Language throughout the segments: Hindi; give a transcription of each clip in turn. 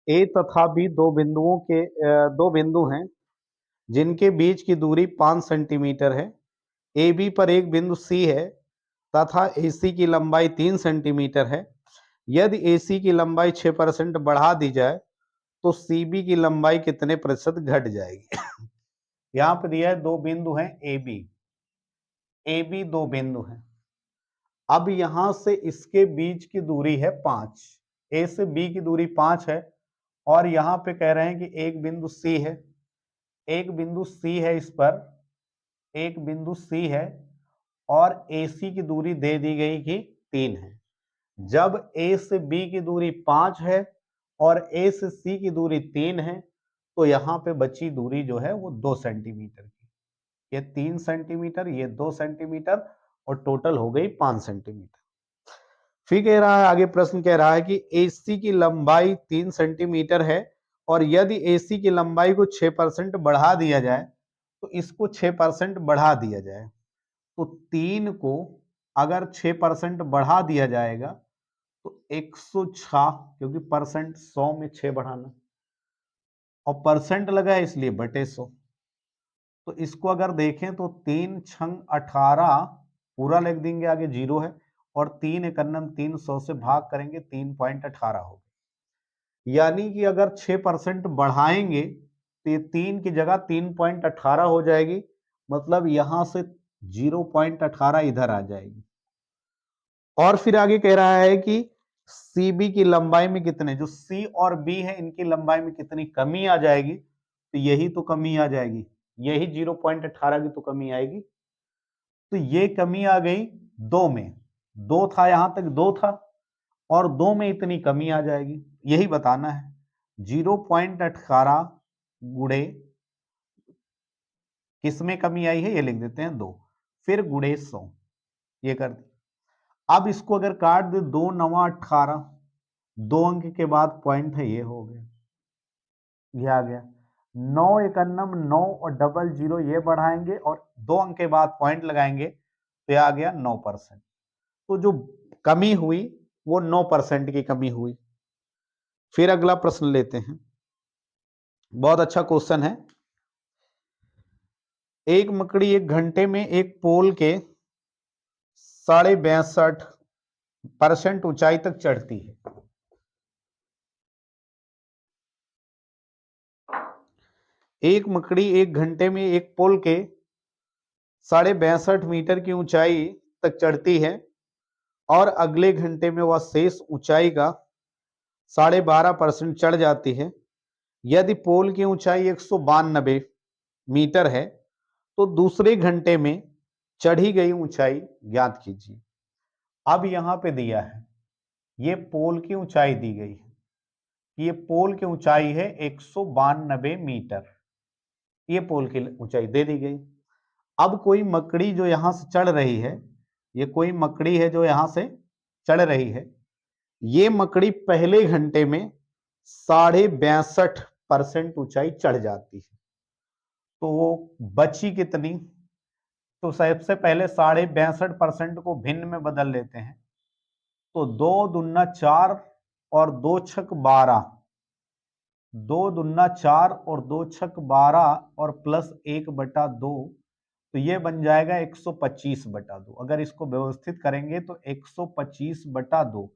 ए तथा बी दो बिंदु हैं जिनके बीच की दूरी 5 सेंटीमीटर है। ए बी पर एक बिंदु सी है तथा AC की लंबाई 3 सेंटीमीटर है। यदि AC की लंबाई 6% बढ़ा दी जाए तो CB की लंबाई कितने प्रतिशत घट जाएगी? यहाँ पर दिया है दो बिंदु हैं ए बी दो बिंदु हैं। अब यहां से इसके बीच की दूरी है 5, ए से बी की दूरी 5 है और यहां पे कह रहे हैं कि एक बिंदु सी है, एक बिंदु सी है, इस पर एक बिंदु सी है और AC की दूरी दे दी गई कि 3 है। जब A से B की दूरी 5 है और A से C की दूरी 3 है तो यहाँ पे बची दूरी जो है वो 2 सेंटीमीटर की। ये 3 सेंटीमीटर, ये 2 सेंटीमीटर और टोटल हो गई 5 सेंटीमीटर। फिर कह रहा है, आगे प्रश्न कह रहा है कि AC की लंबाई 3 सेंटीमीटर है और यदि AC की लंबाई को 6% बढ़ा दिया जाए तो इसको 6% बढ़ा दिया जाए तो 3 को अगर 6% बढ़ा दिया जाएगा तो 106, क्योंकि परसेंट 100 में 6 बढ़ाना और परसेंट लगा है इसलिए बटे 100। तो इसको अगर देखें तो 3 छंग 18 पूरा लिख देंगे, आगे 0 है और 3 एकन्नम 300 से भाग करेंगे 3.18 हो गए। यानी कि अगर 6% बढ़ाएंगे तो ये 3 की जगह 3.18 हो जाएगी, मतलब यहां से 0.18 इधर आ जाएगी। और फिर आगे कह रहा है कि CB की लंबाई में कितने, जो C और B है इनकी लंबाई में कितनी कमी आ जाएगी, तो यही तो कमी आ जाएगी, यही 0.18 की तो कमी आएगी। तो ये कमी आ गई 2 में, 2 था, यहां तक 2 था और 2 में इतनी कमी आ जाएगी, यही बताना है। 0.18 गुणे किसमें कमी आई है ये लिख देते हैं 2, फिर गुणे 100, ये कर दी। अब इसको अगर काट दे 2 9 18, 2 अंक के बाद पॉइंट है, ये हो गया, ये आ गया 9 एकन्नम 9 और डबल 0 ये बढ़ाएंगे और 2 अंक के बाद पॉइंट लगाएंगे तो ये आ गया 9%। तो जो कमी हुई वो 9% की कमी हुई। फिर अगला प्रश्न लेते हैं, बहुत अच्छा क्वेश्चन है। एक मकड़ी 1 घंटे में एक पोल के 62.5% ऊंचाई तक चढ़ती है। एक मकड़ी 1 घंटे में एक पोल के 62.5 मीटर की ऊंचाई तक चढ़ती है और अगले घंटे में वह शेष ऊंचाई का 12.5% चढ़ जाती है। यदि पोल की ऊंचाई 192 मीटर है तो दूसरे घंटे में चढ़ी गई ऊंचाई ज्ञात कीजिए। अब यहां पे दिया है, ये पोल की ऊंचाई दी गई है, ये पोल की ऊंचाई है 192 मीटर, ये पोल की ऊंचाई दे दी गई। अब कोई मकड़ी जो यहां से चढ़ रही है, ये कोई मकड़ी है जो यहां से चढ़ रही है, ये मकड़ी पहले घंटे में 62.5% ऊंचाई चढ़ जाती है। तो वो बची कितनी, तो सबसे पहले 62.5% को भिन्न में बदल लेते हैं। तो 2 दूना 4 और 2 छक 12, 2 दूना 4 और 2 छक 12 और प्लस 1/2, तो ये बन जाएगा 125/2। अगर इसको व्यवस्थित करेंगे तो 125/2,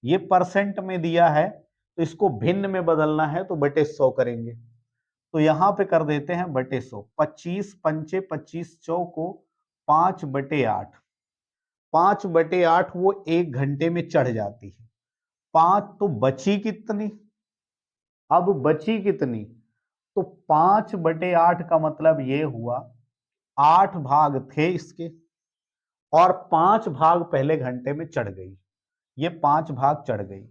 ये परसेंट में दिया है तो इसको भिन्न में बदलना है तो बटे 100 करेंगे। तो यहां पे कर देते हैं बटे 100, 25 पंचे 25 चौको 5/8, 5/8 वो 1 घंटे में चढ़ जाती है। 5 तो बची कितनी, अब बची कितनी, तो 5/8 का मतलब ये हुआ 8 भाग थे इसके और 5 भाग पहले घंटे में चढ़ गई, ये 5 भाग चढ़ गई,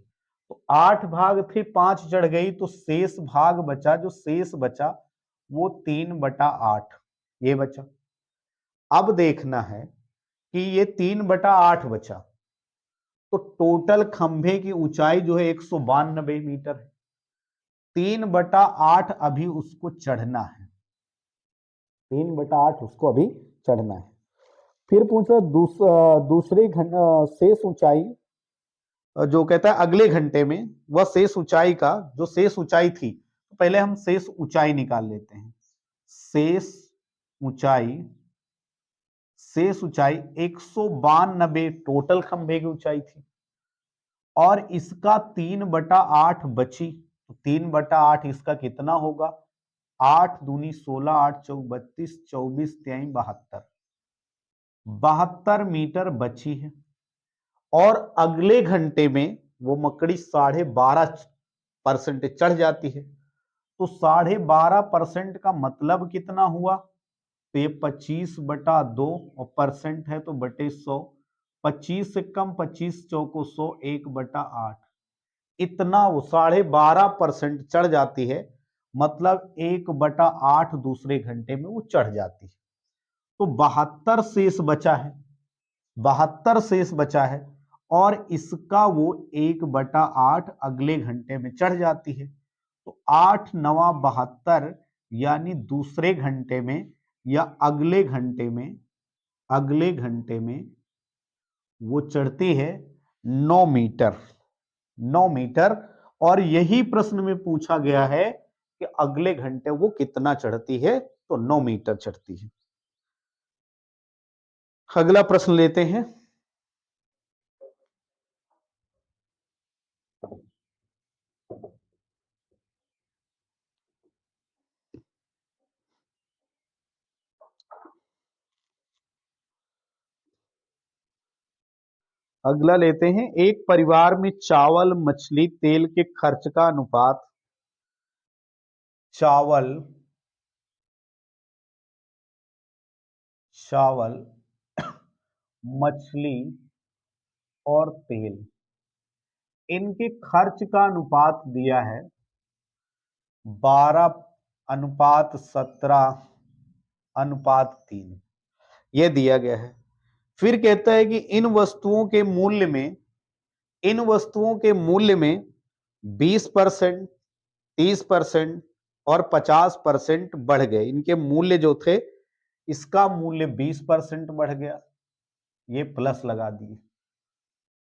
तो 8 भाग थे, 5 चढ़ गई, तो शेष भाग बचा, जो शेष बचा वो 3/8 ये बचा। अब देखना है कि ये 3/8 बचा तो टोटल खंभे की ऊंचाई जो है 192 मीटर है, 3/8 अभी उसको चढ़ना है, 3/8 उसको अभी चढ़ना है। फिर पूछ रहा दूसरे शेष ऊंचाई जो कहता है अगले घंटे में वह शेष ऊंचाई का जो शेष ऊंचाई थी, तो पहले हम शेष ऊंचाई निकाल लेते हैं। शेष ऊंचाई 192 टोटल खंभे की ऊंचाई थी और इसका 3/8 बची, तो 3/8 इसका कितना होगा? 8 दूनी 16, 8 चौक 32, 24 तिहाई 72, 72 मीटर बची है। और अगले घंटे में वो मकड़ी 12.5% चढ़ जाती है, तो 12.5% का मतलब कितना हुआ? तो ये 25/2 और परसेंट है तो बटे 100, 25 से कम 25 चौको 100, 1/8, इतना वो 12.5% चढ़ जाती है, मतलब 1/8 दूसरे घंटे में वो चढ़ जाती है। तो 72 शेष बचा है, 72 शेष बचा है और इसका वो 1/8 अगले घंटे में चढ़ जाती है। तो 8 9 72, यानी दूसरे घंटे में या अगले घंटे में वो चढ़ती है 9 मीटर, 9 मीटर। और यही प्रश्न में पूछा गया है कि अगले घंटे वो कितना चढ़ती है, तो 9 मीटर चढ़ती है। अगला प्रश्न लेते हैं। अगला लेते हैं, एक परिवार में चावल, मछली, तेल के खर्च का अनुपात। चावल मछली और तेल, इनके खर्च का अनुपात दिया है 12:17:3, यह दिया गया है। फिर कहता है कि इन वस्तुओं के मूल्य में 20%, 30% और 50% बढ़ गए। इनके मूल्य जो थे, इसका मूल्य 20% बढ़ गया, ये प्लस लगा दिए।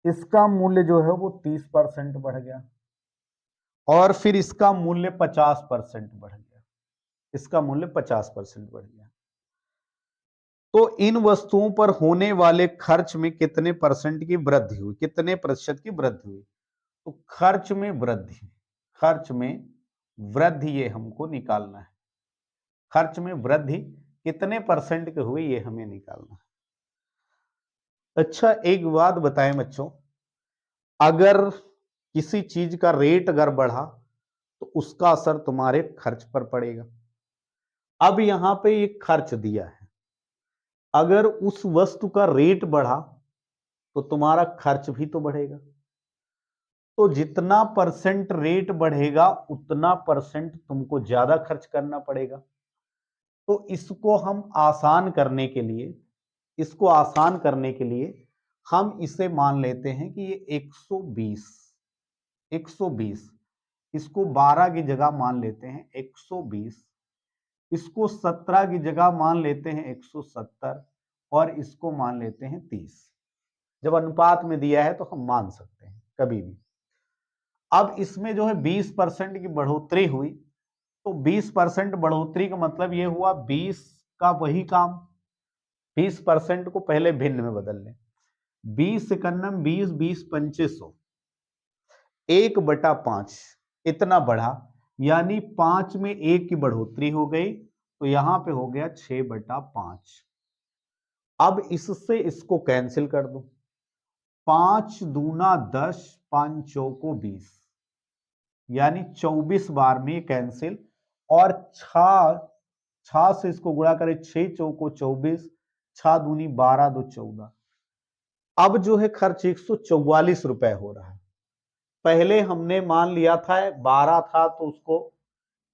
इसका मूल्य जो है वो 30% बढ़ गया और फिर इसका मूल्य 50% बढ़ गया, इसका मूल्य 50% बढ़ गया। तो इन वस्तुओं पर होने वाले खर्च में कितने परसेंट की वृद्धि हुई, कितने प्रतिशत की वृद्धि हुई? तो खर्च में वृद्धि ये हमको निकालना है। खर्च में वृद्धि कितने परसेंट की हुई, ये हमें निकालना है। अच्छा, एक बात बताएं बच्चों, अगर किसी चीज का रेट अगर बढ़ा तो उसका असर तुम्हारे खर्च पर पड़ेगा। अब यहां पे एक खर्च दिया है, अगर उस वस्तु का रेट बढ़ा तो तुम्हारा खर्च भी तो बढ़ेगा। तो जितना परसेंट रेट बढ़ेगा उतना परसेंट तुमको ज्यादा खर्च करना पड़ेगा। तो इसको आसान करने के लिए हम इसे मान लेते हैं कि ये 120, इसको 12 की जगह मान लेते हैं 120, इसको 17 की जगह मान लेते हैं 170 और इसको मान लेते हैं 30। जब अनुपात में दिया है तो हम मान सकते हैं कभी भी। अब इसमें जो है 20% की बढ़ोतरी हुई, तो 20% बढ़ोतरी का मतलब ये हुआ 20 का वही काम, 20% को पहले भिन्न में बदल लें। 20 एकन्नम 20, 20 पंचे 100, 1/5 इतना बढ़ा, यानी 5 में 1 की बढ़ोतरी हो गई, तो यहां पे हो गया 6/5। अब इससे इसको कैंसिल कर दो, 5 दूना 10, 5 चौको 20, यानी 24 बार में कैंसिल। और 6 से इसको गुणा करें, 6 चौको 24, 6 दूनी 12, 2 14। अब जो है खर्च 144 रुपए हो रहा है। पहले हमने मान लिया था 12 था तो उसको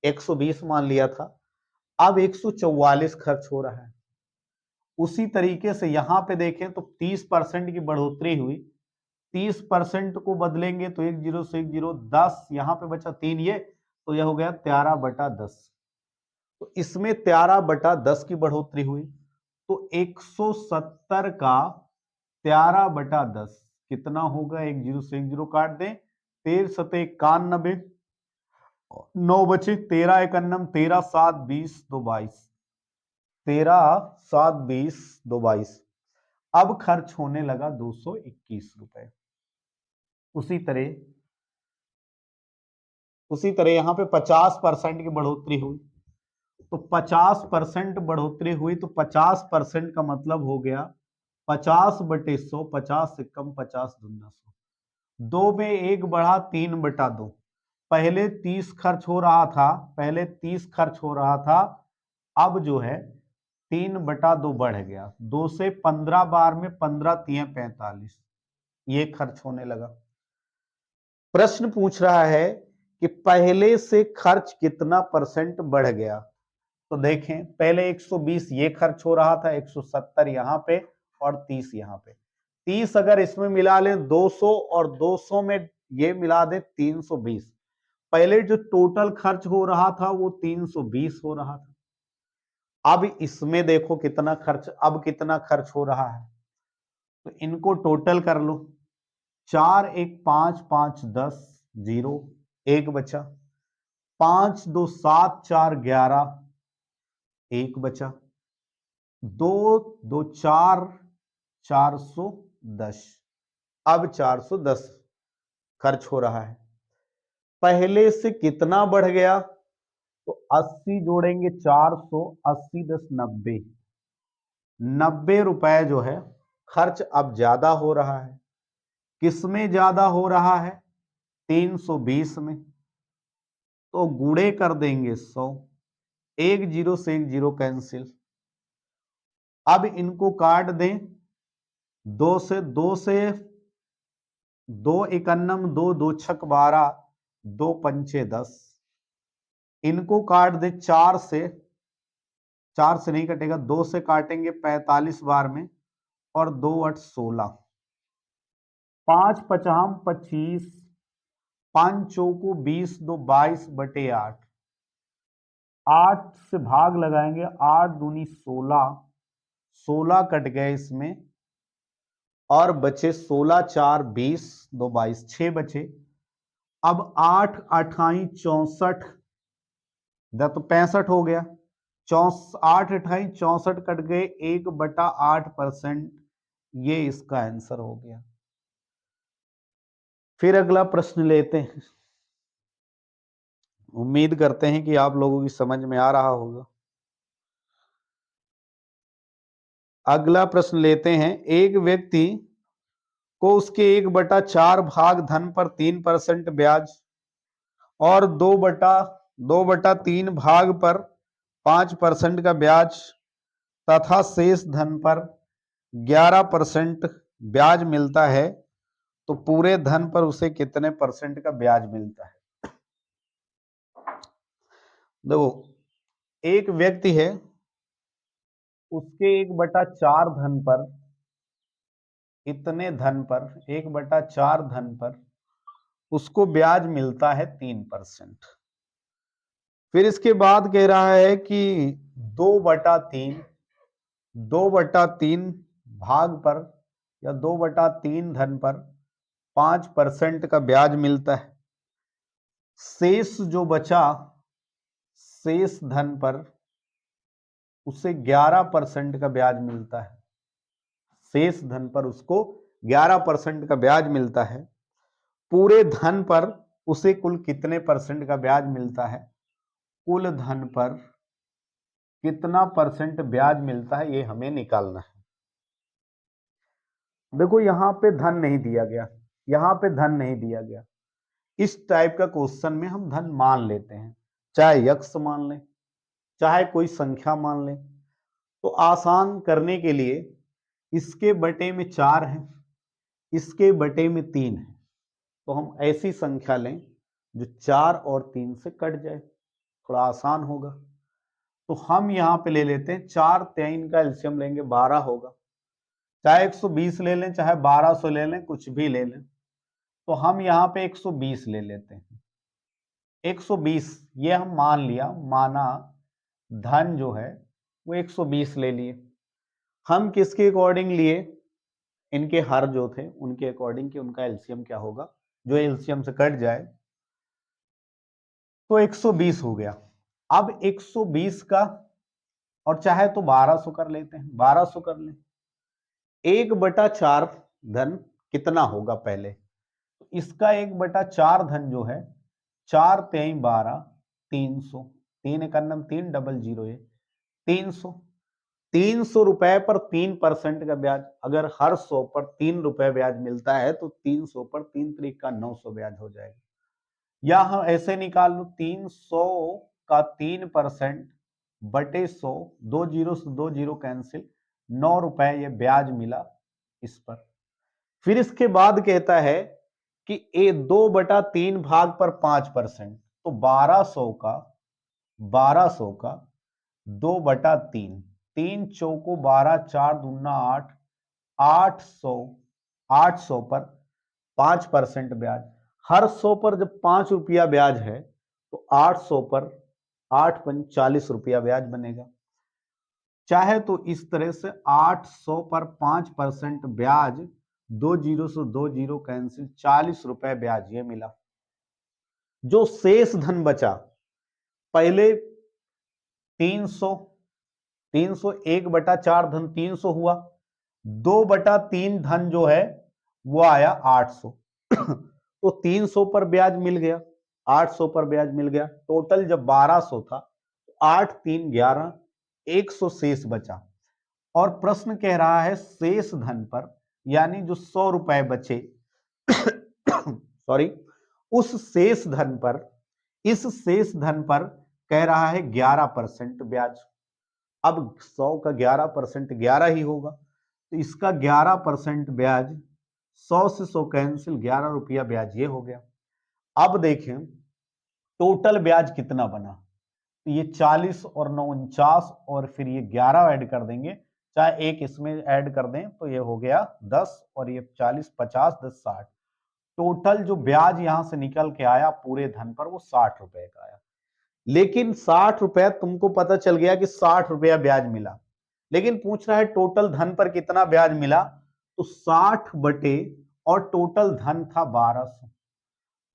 120 मान लिया था, अब 144 खर्च हो रहा है। उसी तरीके से यहां पे देखें तो 30% की बढ़ोतरी हुई, 30% को बदलेंगे तो 1 0 से 1 0, 10 यहां पे बचा 3, ये तो यह हो गया 13/10। तो इसमें 13/10 की बढ़ोतरी हुई, तो 170 का 13/10 कितना होगा, 1 0 से 1 0 काट दें, 13 सते 91, 9 बचे, 13 एकन्नम 13 7 20 2 22, 13 7 20 2 22। अब खर्च होने लगा 221 रुपए। उसी तरह यहां पे 50% की बढ़ोतरी हुई, तो 50% बढ़ोतरी हुई तो 50% का मतलब हो गया 50/100, 50 से कम 50 दूना 100, 2 में 1 बढ़ा 3/2। पहले 30 खर्च हो रहा था, अब जो है 3/2 बढ़ गया, 2 से 15 बार में 15 3 45, ये खर्च होने लगा। प्रश्न पूछ रहा है कि पहले से खर्च कितना % बढ़ गया। तो देखें, पहले 120 ये खर्च हो रहा था, 170 यहां पे और 30 यहां पे। 30 अगर इसमें मिला लें 200 और 200 में ये मिला दे 320। पहले जो टोटल खर्च हो रहा था वो 320 हो रहा था। अब इसमें देखो कितना खर्च, अब कितना खर्च हो रहा है, तो इनको टोटल कर लो। 4 1 5 5 10 0 1 बचा, 5 2 7 4 11 1 बचा, 2 2 4 410। अब 410 खर्च हो रहा है। पहले से कितना बढ़ गया, तो 80 जोड़ेंगे 400, 80 10 90, 90 रुपए जो है खर्च अब ज्यादा हो रहा है। किसमें ज्यादा हो रहा है, 320 में, तो गुणे कर देंगे 100, 1 0 से 1 0 कैंसिल। अब इनको काट दें, 2 से 2 एकन्नम 2 2 छक 12 2 पंचे 10। इनको काट दे 4 से नहीं कटेगा, 2 से काटेंगे 45 बार में और 2 8 16, 5 पचाम 25, 5 चौको 20 2 22/8, 8 से भाग लगाएंगे, 8 दूनी 16, 16 कट गए इसमें और बचे 16 4 20 2 22, 6 बचे। अब 8 अठाई 64, तो 65 हो गया, 8 अठाई 64 कट गए, 1/8%, ये इसका आंसर हो गया। फिर अगला प्रश्न लेते हैं। उम्मीद करते हैं कि आप लोगों की समझ में आ रहा होगा। अगला प्रश्न लेते हैं। एक व्यक्ति को उसके 1/4 भाग धन पर 3% ब्याज और 2/3 भाग पर 5% का ब्याज तथा शेष धन पर 11% ब्याज मिलता है, तो पूरे धन पर उसे कितने % का ब्याज मिलता है। देखो, एक व्यक्ति है, उसके 1/4 धन पर, इतने धन पर 1/4 धन पर उसको ब्याज मिलता है 3%। फिर इसके बाद कह रहा है कि 2/3 भाग पर या 2/3 धन पर 5% का ब्याज मिलता है। शेष जो बचा, शेष धन पर उसे 11% का ब्याज मिलता है। शेष धन पर उसको 11% का ब्याज मिलता है। पूरे धन पर उसे कुल कितने % का ब्याज मिलता है, कुल धन पर कितना % ब्याज मिलता है, ये हमें निकालना है। देखो, यहां पे धन नहीं दिया गया, यहां पे धन नहीं दिया गया। इस टाइप का क्वेश्चन में हम धन मान लेते हैं, चाहे यक्ष मान लें, चाहे कोई संख्या मान लें। तो आसान करने के लिए इसके बटे में 4 है, इसके बटे में 3 है, तो हम ऐसी संख्या लें जो 4 और 3 से कट जाए, थोड़ा आसान होगा। तो हम यहां पे ले लेते हैं 4 3 का एलसीएम लेंगे, 12 होगा। चाहे 120 ले लें, चाहे 1200 ले लें, कुछ भी ले लें। तो हम यहाँ पे 120 ले लेते हैं। 120 ये हम मान लिया, माना धन जो है वो 120 ले लिए। हम किसके अकॉर्डिंग लिए, इनके हर जो थे उनके अकॉर्डिंग कि उनका एलसीएम क्या होगा, जो एलसीएम से कट जाए तो 120 हो गया। अब 120 का, और चाहे तो 1200 कर लेते हैं, 1200 कर लें। 1/4 धन कितना होगा पहले, तो इसका 1/4 धन जो है 4 तेई 12 300, 3 एकन्नम 3 डबल 0 300, 300 रुपए पर 3% का ब्याज। अगर हर 100 पर 3 रुपए ब्याज मिलता है तो 300 पर 3 तरीक का 900 ब्याज हो जाएगा। या हम ऐसे निकाल लो, 300 का 3% बटे 100, 2 जीरो से 2 जीरो कैंसिल, 9 रुपए ये ब्याज मिला इस पर। फिर इसके बाद कहता है कि ए 2/3 भाग पर 5%, तो 1200 का 2/3, 3 चौको 12, 4 दूना 8, 800 पर 5% ब्याज। हर 100 पर जब 5 रुपया ब्याज है तो 800 पर 8 पंच 40 रुपया ब्याज बनेगा। चाहे तो इस तरह से 800 पर 5% ब्याज, 2 जीरो से 2 जीरो कैंसिल, 40 रुपए ब्याज ये मिला। जो शेष धन बचा, पहले 300 1/4 धन 300 हुआ, 2/3 धन जो है वो आया 800 तो 300 पर ब्याज मिल गया, 800 पर ब्याज मिल गया। टोटल जब 1200 था तो 8 3 11, 100 शेष बचा। और प्रश्न कह रहा है शेष धन पर, यानी जो 100 रुपए बचे सॉरी, उस शेष धन पर, इस शेष धन पर कह रहा है 11% ब्याज। अब 100 का 11% 11 ही होगा, तो इसका 11% ब्याज, 100 से 100 कैंसिल, 11 रुपया ब्याज ये हो गया। अब देखें टोटल ब्याज कितना बना, तो ये 40 और 9 49, और फिर ये 11 ऐड कर देंगे, चाहे एक इसमें ऐड कर दें तो ये हो गया 10, और ये 40 50 10 60। टोटल जो ब्याज यहां से निकल के आया पूरे धन पर वो 60 रुपए का आया। लेकिन 60 रुपए तुमको पता चल गया कि 60 रुपया ब्याज मिला, लेकिन पूछ रहा है टोटल धन पर कितना ब्याज मिला, तो 60 बटे, और टोटल धन था 1200,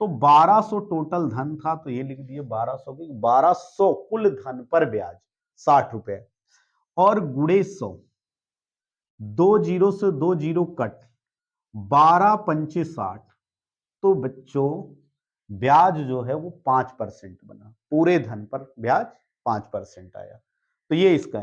तो 1200 टोटल धन था, तो ये लिख दिए 1200 की 1200 कुल धन पर ब्याज 60 रुपए, और गुणे 100, 2 जीरो से 2 जीरो कट, 12 पंचे 60, तो बच्चों ब्याज जो है वो 5% बना, पूरे धन पर ब्याज 5% आया। तो ये इसका